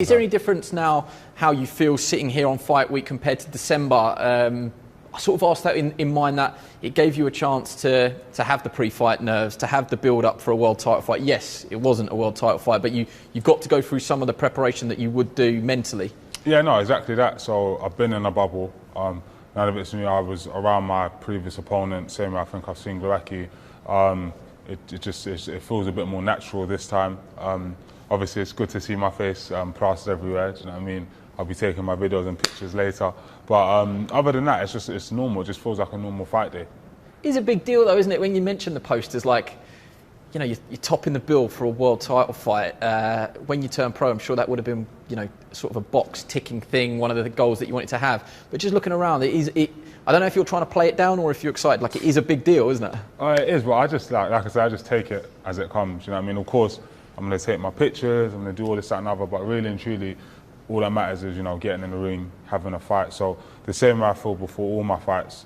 Is there any difference now how you feel sitting here on fight week compared to December? I sort of asked that in mind that it gave you a chance to have the pre-fight nerves, to have the build-up for a world title fight. Yes, it wasn't a world title fight, but you've got to go through some of the preparation that you would do mentally. Yeah, no, exactly that. So I've been in a bubble. None of it's new. I was around my previous opponent, same way I think I've seen Glowacki. It feels a bit more natural this time. Obviously, it's good to see my face plastered everywhere. Do you know what I mean? I'll be taking my videos and pictures later. But other than that, it's normal. It just feels like a normal fight day. It's a big deal, though, isn't it? When you mention the posters, like, you know, you're topping the bill for a world title fight. When you turn pro, I'm sure that would have been, you know, sort of a box ticking thing, one of the goals that you wanted to have. But just looking around, I don't know if you're trying to play it down or if you're excited. Like, it is a big deal, isn't it? It is, but I just, like I said, I just take it as it comes. You know what I mean? Of course, I'm going to take my pictures, I'm going to do all this, that and other, but really and truly, all that matters is, you know, getting in the ring, having a fight. So the same way I feel before all my fights,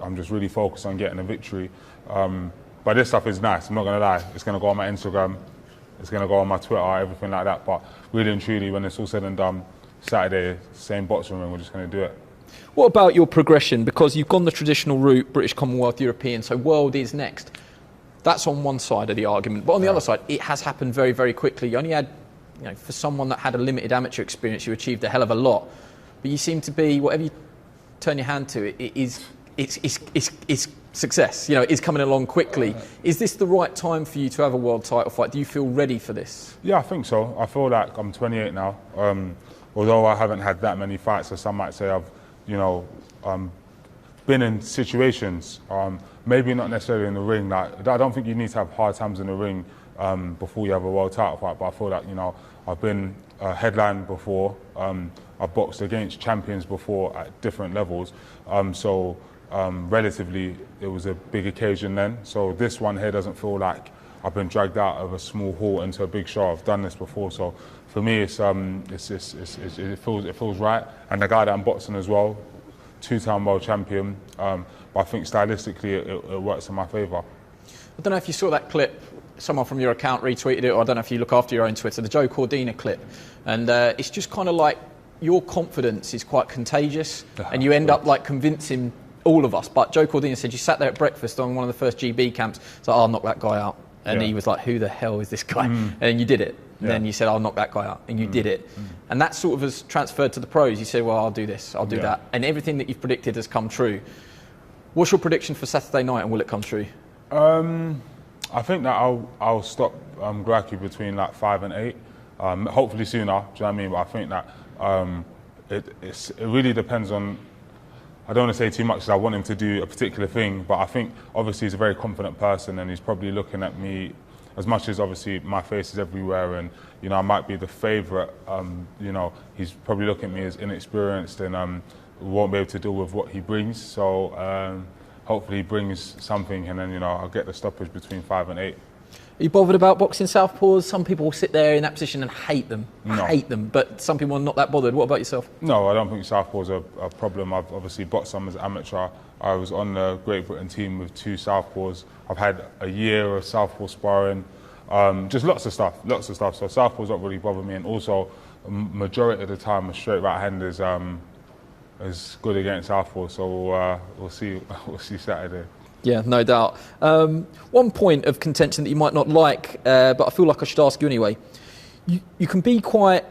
I'm just really focused on getting a victory. But this stuff is nice, I'm not going to lie. It's going to go on my Instagram, it's going to go on my Twitter, everything like that. But really and truly, when it's all said and done, Saturday, same boxing ring, we're just going to do it. What about your progression? Because you've gone the traditional route, British, Commonwealth, European, so world is next. That's on one side of the argument. But on the other side, it has happened very, very quickly. You only had, you know, for someone that had a limited amateur experience, you achieved a hell of a lot. But you seem to be, whatever you turn your hand to, it's success. You know, it is coming along quickly. Is this the right time for you to have a world title fight? Do you feel ready for this? Yeah, I think so. I feel like I'm 28 now. Although I haven't had that many fights, as some might say, I've, you know, been in situations, maybe not necessarily in the ring. Like, I don't think you need to have hard times in the ring before you have a world title fight. But I feel like, you know, I've been headlined before. I've boxed against champions before at different levels. Relatively, it was a big occasion then. So this one here doesn't feel like I've been dragged out of a small hall into a big show. I've done this before, so for me, it feels right. And the guy that I'm boxing as well, two-time world champion. But I think stylistically, it works in my favour. I don't know if you saw that clip. Someone from your account retweeted it, or I don't know if you look after your own Twitter, the Joe Cordina clip. And it's just kind of like your confidence is quite contagious, and you end up like convincing all of us. But Joe Cordina said you sat there at breakfast on one of the first GB camps. So I'll knock that guy out. And he was like, who the hell is this guy? And then you did it. And then you said, I'll knock that guy out. And you did it. And that sort of has transferred to the pros. You said, well, I'll do this, I'll do that. And everything that you've predicted has come true. What's your prediction for Saturday night, and will it come true? I think that I'll stop Glowacki between like 5 and 8. Hopefully sooner, do you know what I mean? But I think that it really depends on, I don't want to say too much because I want him to do a particular thing, but I think obviously he's a very confident person, and he's probably looking at me, as much as obviously my face is everywhere and, you know, I might be the favourite, you know, he's probably looking at me as inexperienced and won't be able to deal with what he brings. So hopefully he brings something, and then, you know, I'll get the stoppage between 5 and 8. Are you bothered about boxing Southpaws? Some people will sit there in that position and hate them, but some people are not that bothered. What about yourself? No, I don't think Southpaws are a problem. I've obviously boxed some as an amateur. I was on the Great Britain team with 2 Southpaws. I've had a year of Southpaw sparring, just lots of stuff. So Southpaws don't really bother me, and also majority of the time a straight right hand is good against Southpaw. So we'll see Saturday. Yeah, no doubt. One point of contention that you might not like, but I feel like I should ask you anyway. You can be quite...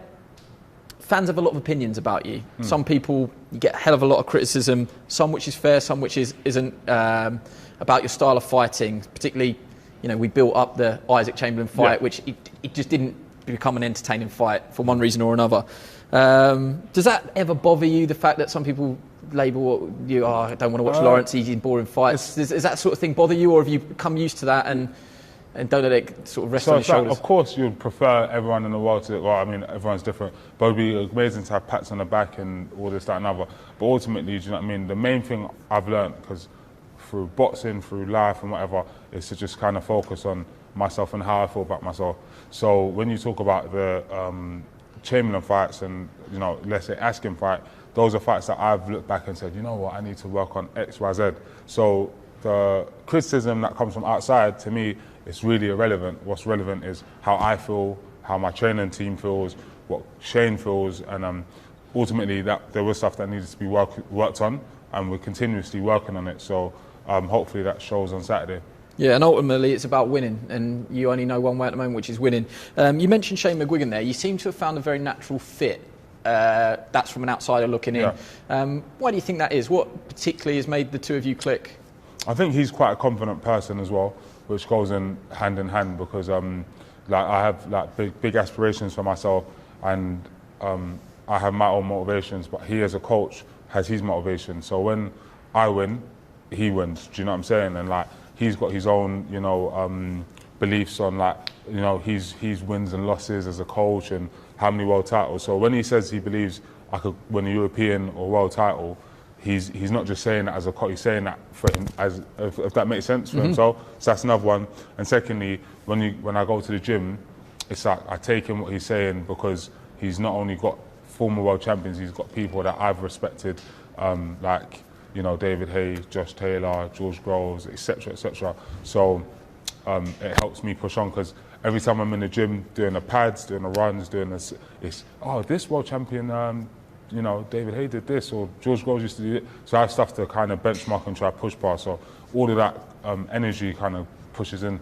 Fans have a lot of opinions about you. Some people, you get a hell of a lot of criticism, some which is fair, some which isn't, about your style of fighting. Particularly, you know, we built up the Isaac Chamberlain fight, which it just didn't become an entertaining fight for one reason or another. Does that ever bother you, the fact that some people label you, I don't want to watch Lawrence, easy and boring fights? Does that sort of thing bother you, or have you become used to that and don't let it sort of rest on your shoulders? Of course you'd prefer everyone in the world to, well, I mean, everyone's different, but it'd be amazing to have pats on the back and all this, that and other. But ultimately, do you know what I mean? The main thing I've learned, because through boxing, through life and whatever, is to just kind of focus on myself and how I feel about myself. So when you talk about the Chamberlain fights and, you know, let's say Askin fight, those are fights that I've looked back and said, you know what, I need to work on X, Y, Z. So the criticism that comes from outside, to me, it's really irrelevant. What's relevant is how I feel, how my training team feels, what Shane feels, and ultimately that there was stuff that needed to be worked on, and we're continuously working on it. So hopefully that shows on Saturday. Yeah, and ultimately it's about winning, and you only know one way at the moment, which is winning. You mentioned Shane McGuigan there. You seem to have found a very natural fit. That's from an outsider looking in. Yeah. Why do you think that is? What particularly has made the two of you click? I think he's quite a confident person as well, which goes in hand because like I have like big aspirations for myself, and I have my own motivations, but he as a coach has his motivation. So when I win, he wins. Do you know what I'm saying? And like he's got his own, you know, beliefs on like, you know, his wins and losses as a coach and how many world titles. So when he says he believes I could win a European or world title, he's not just saying that as a coach, he's saying that for him, as if that makes sense for himself. So that's another one. And secondly, when I go to the gym, it's like I take him what he's saying, because he's not only got former world champions, he's got people that I've respected, like, you know, David Hay, Josh Taylor, George Groves, etc., etc. So it helps me push on, because every time I'm in the gym doing the pads, doing the runs, doing this, it's this world champion, you know, David Hay did this, or George Groves used to do it. So I have stuff to kind of benchmark and try to push past. So all of that energy kind of pushes in.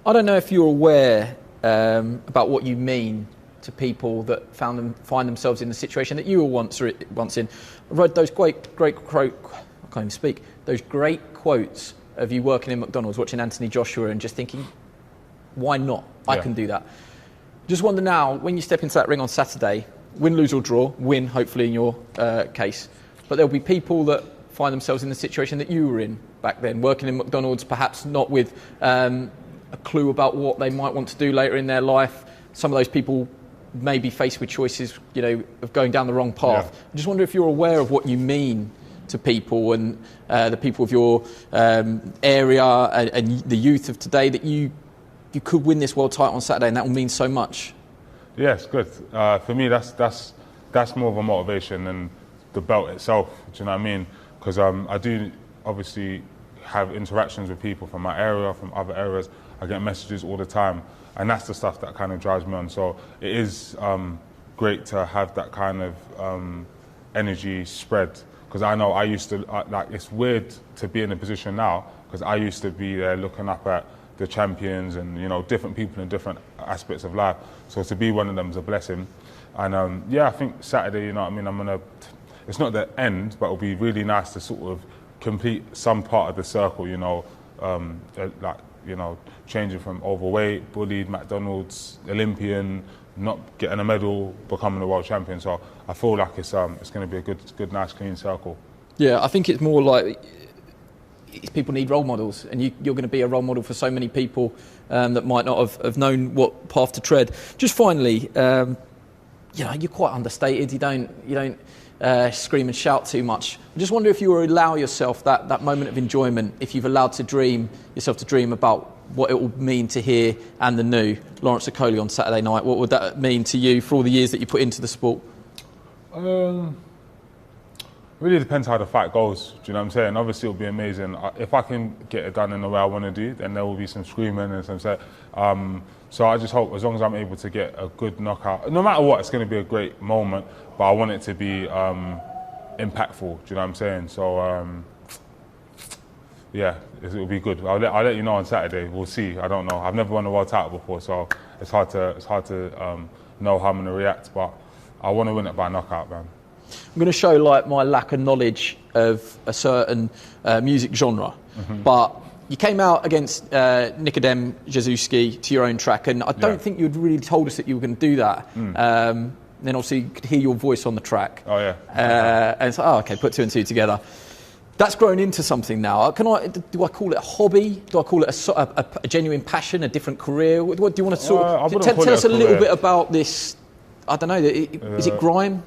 I don't know if you're aware about what you mean to people that find themselves in the situation that you were once in. I read those great quote. I can't even speak. Those great quotes of you working in McDonald's, watching Anthony Joshua, and just thinking, why not? I can do that. Just wonder now, when you step into that ring on Saturday, win, lose or draw, win hopefully in your case, but there'll be people that find themselves in the situation that you were in back then, working in McDonald's, perhaps not with a clue about what they might want to do later in their life. Some of those people may be faced with choices, you know, of going down the wrong path. Yeah. I just wonder if you're aware of what you mean to people and the people of your area and the youth of today, that you could win this world title on Saturday, and that will mean so much. Yes, good. For me, that's more of a motivation than the belt itself. Do you know what I mean? Because I do obviously have interactions with people from my area, from other areas. I get messages all the time, and that's the stuff that kind of drives me on. So it is great to have that kind of energy spread, because I know I used to like. It's weird to be in a position now, because I used to be there looking up at the champions and, you know, different people in different aspects of life. So to be one of them is a blessing. And yeah, I think Saturday, you know what I mean, it's not the end, but it'll be really nice to sort of complete some part of the circle, you know, like, you know, changing from overweight, bullied, McDonald's, Olympian, not getting a medal, becoming a world champion. So I feel like it's going to be a good, nice, clean circle. Yeah, I think it's more like people need role models, and you're going to be a role model for so many people that might not have known what path to tread. Just finally, you know, you're quite understated. You don't scream and shout too much. I just wonder if you will allow yourself that moment of enjoyment, if you've allowed yourself to dream about what it will mean to hear and the new Lawrence Okolie on Saturday night. What would that mean to you for all the years that you put into the sport? Really depends how the fight goes. Do you know what I'm saying? Obviously, it'll be amazing. If I can get it done in the way I want to do, then there will be some screaming and some set. So I just hope, as long as I'm able to get a good knockout, no matter what, it's going to be a great moment. But I want it to be impactful. Do you know what I'm saying? So yeah, it'll be good. I'll let you know on Saturday. We'll see. I don't know. I've never won a world title before, so it's hard to know how I'm going to react. But I want to win it by knockout, man. I'm going to show like my lack of knowledge of a certain music genre, but you came out against Nikodem Jazuski to your own track, and I don't think you'd really told us that you were going to do that. Then obviously you could hear your voice on the track. Oh yeah. And it's like, oh, okay, put two and two together. That's grown into something now. Do I call it a hobby? Do I call it a genuine passion, a different career? What do you want to sort of tell us a little bit about this? I don't know. Is it grime?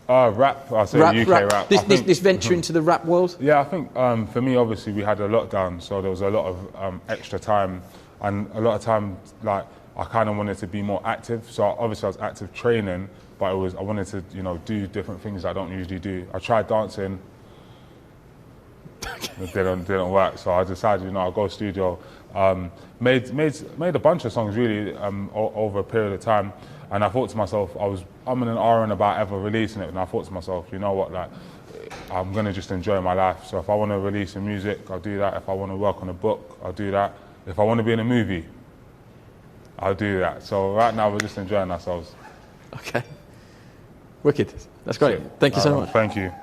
Rap, I say UK rap. This venture into the rap world? Yeah, I think for me, obviously, we had a lockdown, so there was a lot of extra time, and a lot of time, like, I kind of wanted to be more active. So obviously I was active training, but I wanted to, you know, do different things I don't usually do. I tried dancing, it didn't work, so I decided, you know, I'll go studio. Made a bunch of songs really over a period of time. And I thought to myself, I'm in an R and about ever releasing it, and I thought to myself, you know what, like, I'm gonna just enjoy my life. So if I want to release some music, I'll do that. If I want to work on a book, I'll do that. If I want to be in a movie, I'll do that. So right now we're just enjoying ourselves. Okay. Wicked. That's great. Thank you so much. Thank you.